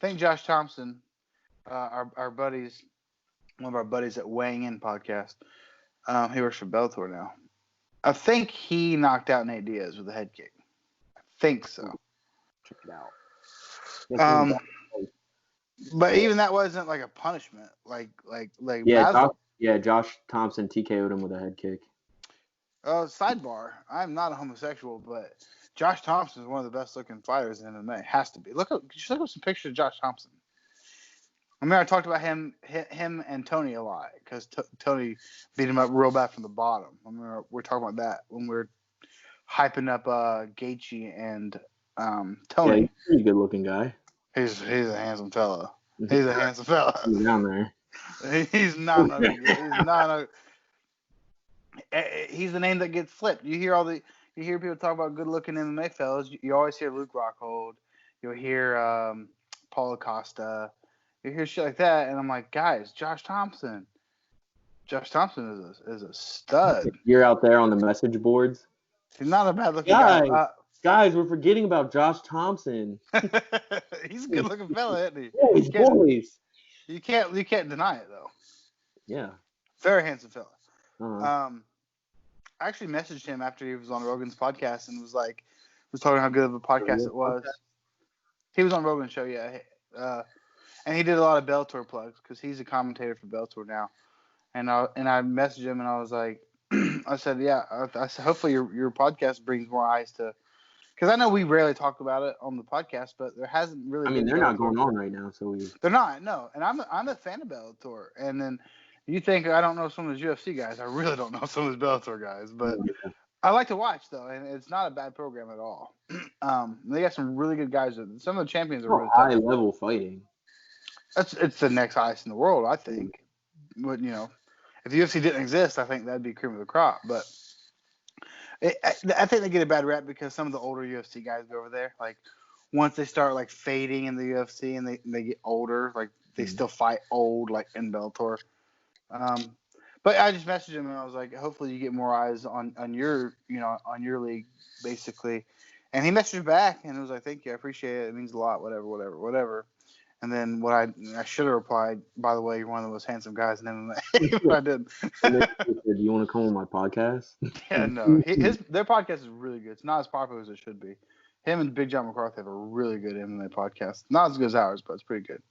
think Josh Thompson, our buddies, one of our buddies at Weighing In podcast, he works for Bellator now. I think he knocked out Nate Diaz with a head kick. I think so. Check it out. But even that wasn't like a punishment. Josh Thompson TKO'd him with a head kick. Sidebar: I'm not a homosexual, but Josh Thompson is one of the best looking fighters in MMA. Has to be. Just look up some pictures of Josh Thompson. I mean, I talked about him and Tony a lot because Tony beat him up real bad from the bottom. I mean, we're talking about that when we're hyping up Gaethje and Tony. Yeah, he's a pretty good looking guy. He's a handsome fella. He's a handsome fella. He's down there. He's not ugly. He's not. He's the name that gets flipped. You hear people talk about good looking MMA fellas. You always hear Luke Rockhold. You'll hear Paulo Costa. You hear shit like that, and I'm like, guys, Josh Thompson. Josh Thompson is a stud. You're out there on the message boards. He's not a bad looking guy. Guys, we're forgetting about Josh Thompson. He's a good looking fella, isn't he? Boys. You can't deny it though. Yeah. Very handsome fella. Uh-huh. I actually messaged him after he was on Rogan's podcast and was talking how good of a podcast it was. He was on Rogan's show, yeah. And he did a lot of Bellator plugs because he's a commentator for Bellator now. And I messaged him and I was like, I said, yeah. I said, hopefully your podcast brings more eyes to, because I know we rarely talk about it on the podcast, but there hasn't really. I mean, they're not going on right now, so they're not. No, and I'm a fan of Bellator. And then you think I don't know some of those UFC guys? I really don't know some of those Bellator guys, but I like to watch though, and it's not a bad program at all. They got some really good guys. Some of the champions are really high level fighting. It's the next highest in the world, I think. But if the UFC didn't exist, I think that'd be cream of the crop. But I think they get a bad rap because some of the older UFC guys go over there. Like once they start like fading in the UFC and they get older, like they still fight old like in Bellator. But I just messaged him and I was like, hopefully you get more eyes on your on your league basically. And he messaged me back and it was like, thank you, I appreciate it. It means a lot. Whatever. And then what I should have replied, by the way, you're one of the most handsome guys in MMA. But I didn't. Do you want to come on my podcast? Yeah, no. Their podcast is really good. It's not as popular as it should be. Him and Big John McCarthy have a really good MMA podcast. Not as good as ours, but it's pretty good.